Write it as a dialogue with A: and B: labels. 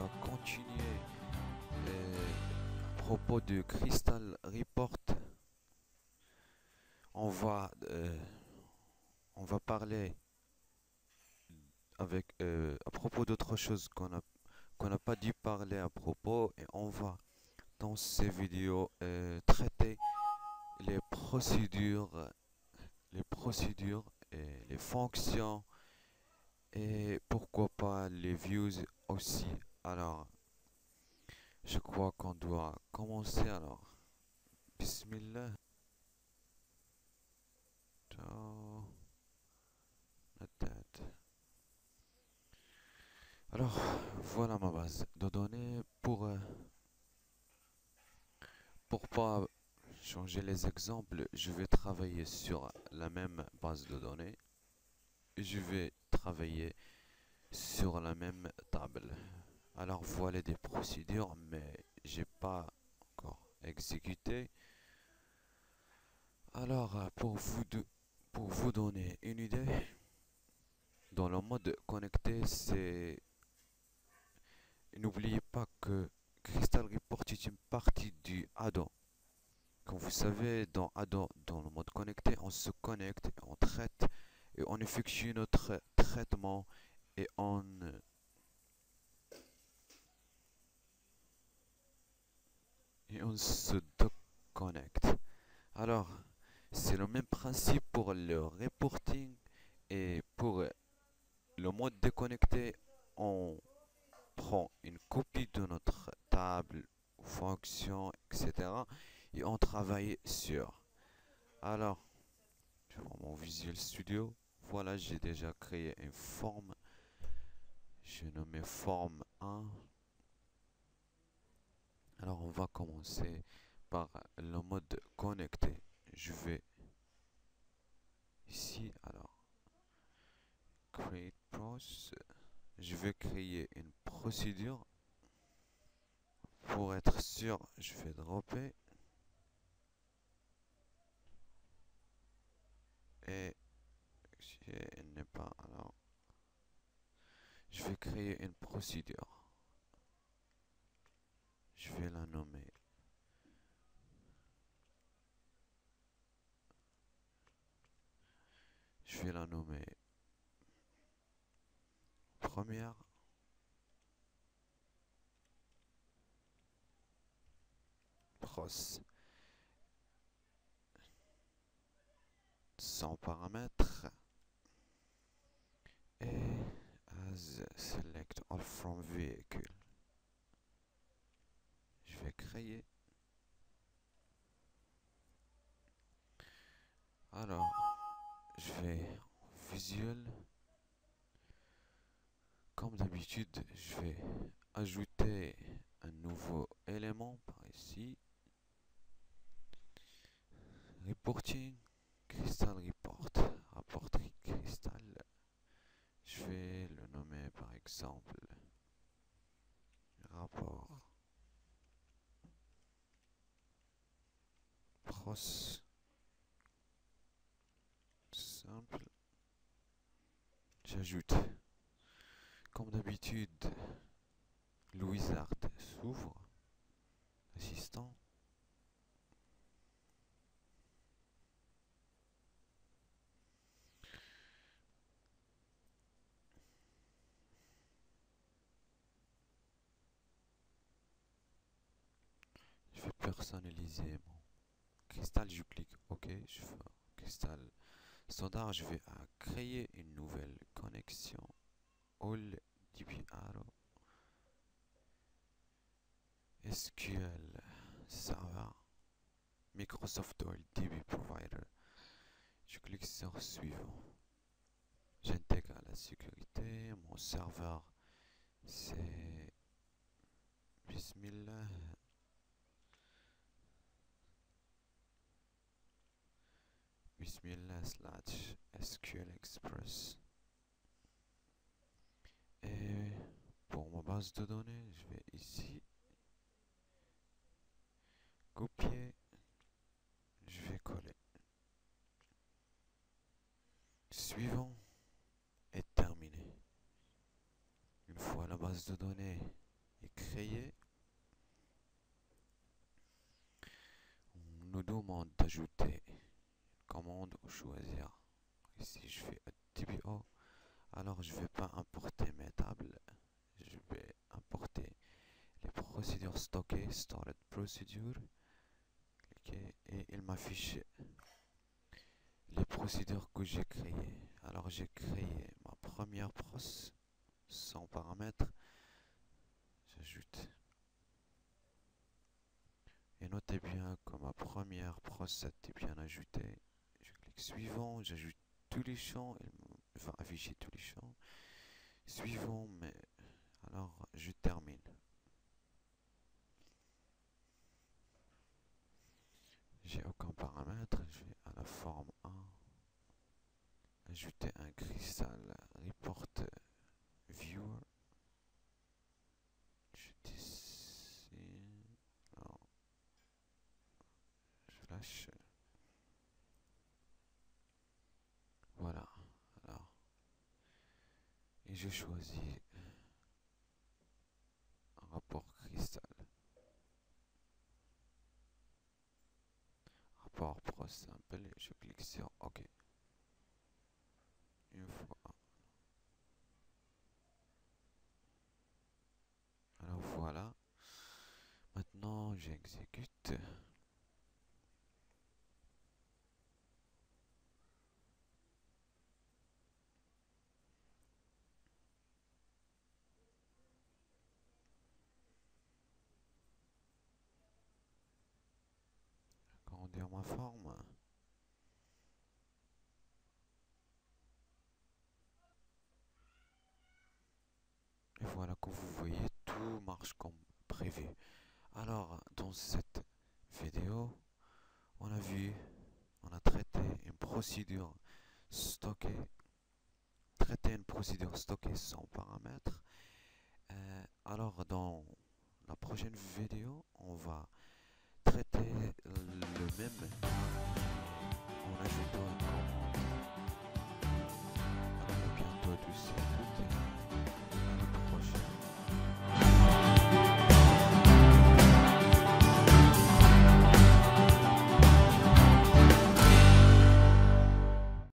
A: va continuer à propos de Crystal Report. On va, euh, on va parler à propos d'autre chose qu'on n'a pas dû parler à propos, et on va dans ces vidéos traiter les procédures et les fonctions, et pourquoi pas les views aussi. Alors, je crois qu'on doit commencer. Alors, Bismillah. Ciao, la tête. Alors, voilà ma base de données. Pour pas changer les exemples, je vais travailler sur la même base de données et je vais travailler sur la même table. Alors voilà des procédures, mais j'ai pas encore exécuté. Alors pour vous donner une idée, dans le mode connecté, c'est n'oubliez pas que Crystal Report est une partie du add-on. Comme vous savez, dans add-on, dans le mode connecté, on se connecte, on traite et on effectue notre traitement et on se déconnecte. Alors, c'est le même principe pour le reporting, et pour le mode déconnecté, on prend une copie de notre table, fonction, etc. et on travaille sur. Alors, je prends mon Visual Studio. Voilà, j'ai déjà créé une forme. Je nomme forme 1. Alors, on va commencer par le mode connecté. Je vais ici, alors, Create Process. Je vais créer une procédure. Pour être sûr, je vais dropper. Et elle n'est pas, alors, je vais créer une procédure. Je vais la nommer. Je vais la nommer première. Pros. Sans paramètres. Et as select all from vehicle. Je vais créer. Alors, je vais en visual. Comme d'habitude, je vais ajouter un nouveau élément par ici. Reporting, Crystal Report, rapport Crystal. Je vais le nommer par exemple rapport pros simple. J'ajoute, comme d'habitude, le wizard s'ouvre, assistant. Je vais personnaliser mon cristal, je clique OK, je fais cristal standard, je vais créer une nouvelle connexion all DPR SQL Server Microsoft All DB Provider. Je clique sur suivant. J'intègre la sécurité. Mon serveur, c'est Bismillah. Bismillah slash SQL Express. Et pour ma base de données, je vais ici copier. Je vais coller. Suivant est terminé. Une fois la base de données et créer, on nous demande d'ajouter une commande ou choisir. Ici je fais TBO, alors je vais pas importer mes tables, je vais importer les procédures stockées, stored procedure, cliquer et il m'affiche les procédures que j'ai créées. Alors j'ai créé ma première pros sans paramètres, j'ajoute. Et notez bien que ma première pros a été bien ajoutée. Je clique suivant, j'ajoute tous les champs, il va afficher tous les champs. Suivant, mais alors je termine. J'ai aucun paramètre, je vais à la forme 1, ajouter un cristal report viewer. Je dis ici, alors, je lâche. Voilà, alors, et je choisis un rapport cristal. Rapport pro simple, et je clique sur OK. Une fois. Alors voilà. Maintenant, j'exécute. Agrandir ma forme. Et voilà que vous voyez, tout marche comme prévu. Alors, dans cette vidéo, on a vu, on a traité une procédure stockée sans paramètres. Alors, dans la prochaine vidéo, on va traiter le même en ajoutant un commande.